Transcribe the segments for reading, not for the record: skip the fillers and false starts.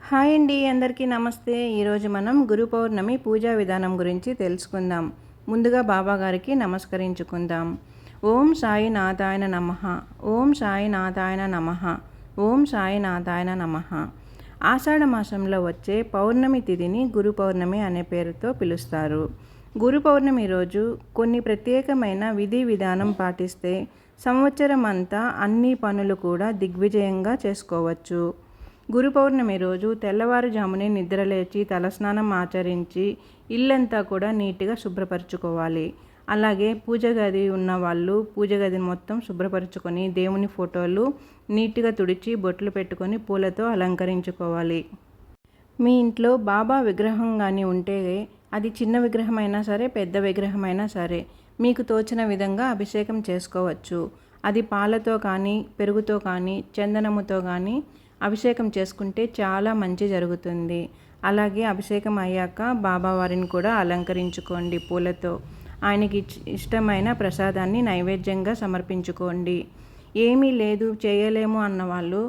Hi అండి, అందరికీ నమస్తే. ఈరోజు మనం గురు పౌర్ణమి పూజా విధానం గురించి తెలుసుకుందాం. ముందుగా బాబాగారికి నమస్కరించుకుందాం. ఓం సాయినాథాయన నమః. ఓం సాయినాథాయన నమః. ఓం సాయినాథాయన నమః. ఆషాఢ మాసంలో వచ్చే పౌర్ణమి తిథిని గురు పౌర్ణమి అనే పేరుతో పిలుస్తారు. గురు పౌర్ణమి రోజు కొన్ని ప్రత్యేకమైన విధి విధానం పాటిస్తే సంవత్సరం అంతా అన్ని పనులు కూడా దిగ్విజయంగా చేసుకోవచ్చు. గురు పౌర్ణమి రోజు తెల్లవారుజామునే నిద్రలేచి తలస్నానం ఆచరించి ఇల్లంతా కూడా నీట్గా శుభ్రపరచుకోవాలి. అలాగే పూజ గది ఉన్న వాళ్ళు పూజ గదిని మొత్తం శుభ్రపరచుకొని దేవుని ఫోటోలు నీట్గా తుడిచి బొట్లు పెట్టుకొని పూలతో అలంకరించుకోవాలి. మీ ఇంట్లో బాబా విగ్రహం కానీ ఉంటే అది చిన్న విగ్రహమైనా సరే పెద్ద విగ్రహమైనా సరే మీకు తోచిన విధంగా అభిషేకం చేసుకోవచ్చు. అది పాలతో కానీ పెరుగుతో కానీ చందనముతో కానీ అభిషేకం చేసుకుంటే చాలా మంచి జరుగుతుంది. అలాగే అభిషేకం అయ్యాక బాబావారిని కూడా అలంకరించుకోండి పూలతో. ఆయనకి ఇష్టమైన ప్రసాదాన్ని నైవేద్యంగా సమర్పించుకోండి. ఏమీ లేదు చేయలేము అన్న వాళ్ళు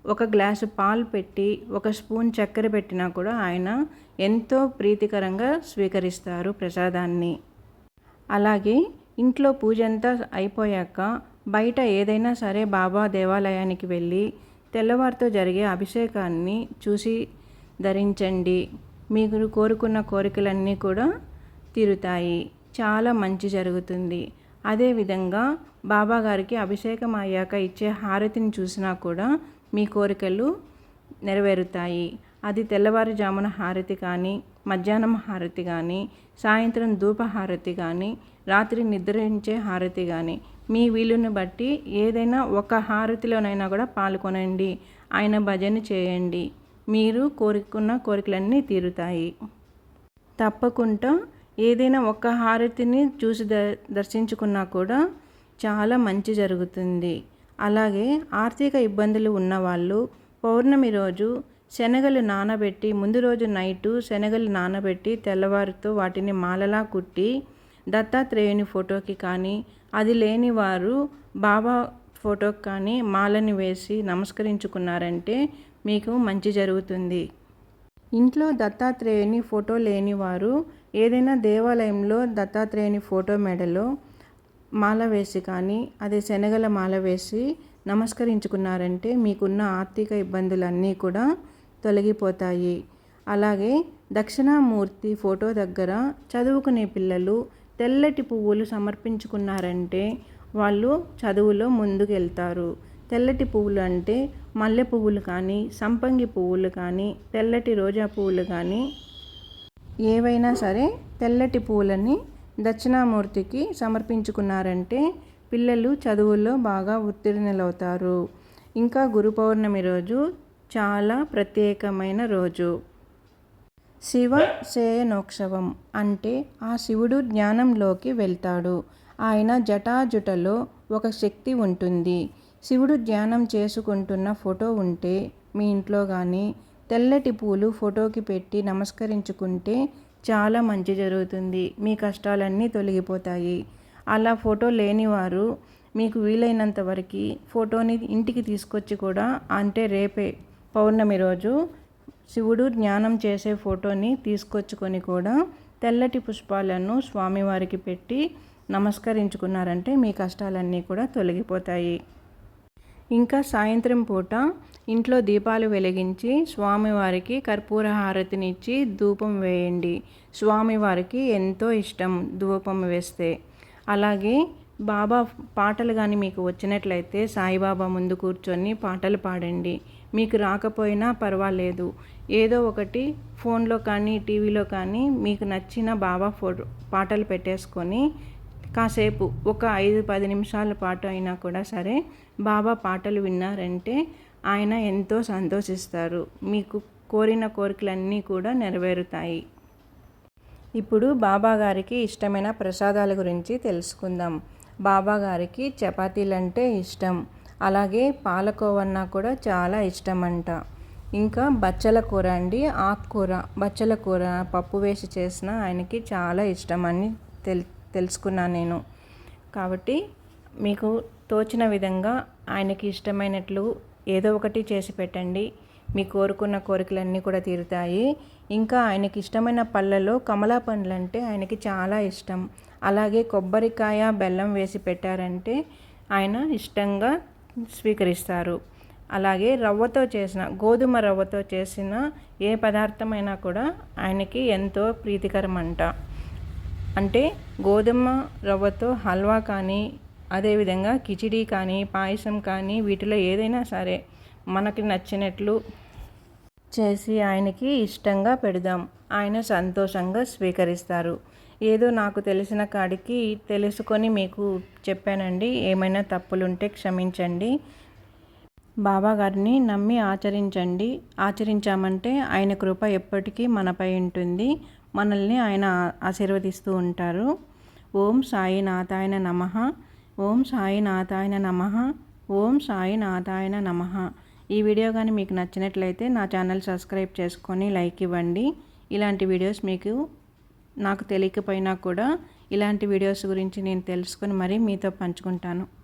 ఒక గ్లాసు పాలు పెట్టి ఒక స్పూన్ చక్కెర పెట్టినా కూడా ఆయన ఎంతో ప్రీతికరంగా స్వీకరిస్తారు ప్రసాదాన్ని. అలాగే ఇంట్లో పూజ అంతా అయిపోయాక బయట ఏదైనా సరే బాబా దేవాలయానికి వెళ్ళి తెల్లవారితో జరిగే అభిషేకాన్ని చూసి ధరించండి. మీరు కోరుకున్న కోరికలన్నీ కూడా తీరుతాయి. చాలా మంచి జరుగుతుంది. అదేవిధంగా బాబాగారికి అభిషేకం అయ్యాక ఇచ్చే హారతిని చూసినా కూడా మీ కోరికలు నెరవేరుతాయి. అది తెల్లవారుజామున హారతి కానీ మధ్యాహ్నం హారతి కానీ సాయంత్రం ధూప హారతి కానీ రాత్రి నిద్రించే హారతి కానీ మీ వీలుని బట్టి ఏదైనా ఒక హారతిలోనైనా కూడా పాల్గొనండి. ఆయన భజన చేయండి. మీరు కోరుకున్న కోరికలన్నీ తీరుతాయి. తప్పకుండా ఏదైనా ఒక హారతిని చూసి దర్శించుకున్నా కూడా చాలా మంచి జరుగుతుంది. అలాగే ఆర్థిక ఇబ్బందులు ఉన్నవాళ్ళు పౌర్ణమి రోజు శనగలు నానబెట్టి ముందు రోజు నైటు శనగలు నానబెట్టి తెల్లవారితో వాటిని మాలలా కుట్టి దత్తాత్రేయుని ఫోటోకి కానీ అది లేని వారు బాబా ఫోటోకి కానీ మాలని వేసి నమస్కరించుకున్నారంటే మీకు మంచి జరుగుతుంది. ఇంట్లో దత్తాత్రేయుని ఫోటో లేనివారు ఏదైనా దేవాలయంలో దత్తాత్రేయుని ఫోటో మెడలో మాల వేసి కానీ అదే శనగల మాల వేసి నమస్కరించుకున్నారంటే మీకున్న ఆర్థిక ఇబ్బందులన్నీ కూడా తొలగిపోతాయి. అలాగే దక్షిణామూర్తి ఫోటో దగ్గర చదువుకునే పిల్లలు తెల్లటి పువ్వులు సమర్పించుకున్నారంటే వాళ్ళు చదువులో ముందుకు వెళ్తారు. తెల్లటి పువ్వులు అంటే మల్లె పువ్వులు కానీ సంపంగి పువ్వులు కానీ తెల్లటి రోజా పువ్వులు కానీ ఏవైనా సరే తెల్లటి పువ్వులని దక్షిణామూర్తికి సమర్పించుకున్నారంటే పిల్లలు చదువుల్లో బాగా ఉత్తీర్ణులవుతారు. ఇంకా గురు పౌర్ణమి రోజు చాలా ప్రత్యేకమైన రోజు. శివ శయనోత్సవం అంటే ఆ శివుడు జ్ఞానంలోకి వెళ్తాడు. ఆయన జటాజుటలో ఒక శక్తి ఉంటుంది. శివుడు ధ్యానం చేసుకుంటున్న ఫోటో ఉంటే మీ ఇంట్లో కానీ తెల్లటి పూలు ఫోటోకి పెట్టి నమస్కరించుకుంటే చాలా మంచి జరుగుతుంది. మీ కష్టాలన్నీ తొలగిపోతాయి. అలా ఫోటో లేనివారు మీకు వీలైనంత వరకు ఫోటోని ఇంటికి తీసుకొచ్చి కూడా అంటే రేపే పౌర్ణమి రోజు శివుడు జ్ఞానం చేసే ఫోటోని తీసుకొచ్చుకొని కూడా తెల్లటి పుష్పాలను స్వామివారికి పెట్టి నమస్కరించుకున్నారంటే మీ కష్టాలన్నీ కూడా తొలగిపోతాయి. ఇంకా సాయంత్రం పూట ఇంట్లో దీపాలు వెలిగించి స్వామివారికి కర్పూర హారతినిచ్చి ధూపం వేయండి. స్వామివారికి ఎంతో ఇష్టం ధూపం వేస్తే. అలాగే బాబా పాటలు కానీ మీకు వచ్చినట్లయితే సాయిబాబా ముందు కూర్చొని పాటలు పాడండి. మీకు రాకపోయినా పర్వాలేదు, ఏదో ఒకటి ఫోన్లో కానీ టీవీలో కానీ మీకు నచ్చిన బాబా పాటలు పెట్టేసుకొని కాసేపు ఒక 5-10 నిమిషాల పాటు అయినా కూడా సరే బాబా పాటలు విన్నారంటే ఆయన ఎంతో సంతోషిస్తారు. మీకు కోరిన కోరికలన్నీ కూడా నెరవేరుతాయి. ఇప్పుడు బాబా గారికి ఇష్టమైన ప్రసాదాల గురించి తెలుసుకుందాం. బాబా గారికి చపాతీలంటే ఇష్టం. అలాగే పాలకోవన్నా కూడా చాలా ఇష్టం అంట. ఇంకా బచ్చల కూర అండి, ఆకుకూర బచ్చల కూర పప్పు వేసి చేసిన ఆయనకి చాలా ఇష్టం అని తెలుసుకున్నాను నేను. కాబట్టి మీకు తోచిన విధంగా ఆయనకి ఇష్టమైనట్లు ఏదో ఒకటి చేసి పెట్టండి. మీ కోరుకున్న కోరికలన్నీ కూడా తీరుతాయి. ఇంకా ఆయనకి ఇష్టమైన పళ్ళలో కమలా పండ్లు అంటే ఆయనకి చాలా ఇష్టం. అలాగే కొబ్బరికాయ బెల్లం వేసి పెట్టారంటే ఆయన ఇష్టంగా స్వీకరిస్తారు. అలాగే గోధుమ రవ్వతో చేసిన ఏ పదార్థమైనా కూడా ఆయనకి ఎంతో ప్రీతికరమంట. అంటే గోధుమ రవ్వతో హల్వా కానీ, అదేవిధంగా కిచిడి కానీ, పాయసం కానీ వీటిలో ఏదైనా సరే మనకి నచ్చినట్లు చేసి ఆయనకి ఇష్టంగా పెడదాం. ఆయన సంతోషంగా స్వీకరిస్తారు. ఏదో నాకు తెలిసిన కాడికి తెలుసుకొని మీకు చెప్పానండి. ఏమైనా తప్పులుంటే క్షమించండి. బాబాగారిని నమ్మి ఆచరించామంటే ఆయన కృప ఎప్పటికీ మనపై ఉంటుంది. మనల్ని ఆయన ఆశీర్వదిస్తూ ఉంటారు. ఓం సాయినాథాయ నమః. ఓం సాయినాథాయ నమః. ఓం సాయినాథాయ నమః. ఈ వీడియో కానీ మీకు నచ్చినట్లయితే నా ఛానల్ సబ్స్క్రైబ్ చేసుకొని లైక్ ఇవ్వండి. ఇలాంటి వీడియోస్ నాకు తెలియకపోయినా కూడా ఇలాంటి వీడియోస్ గురించి నేను తెలుసుకొని మరీ మీతో పంచుకుంటాను.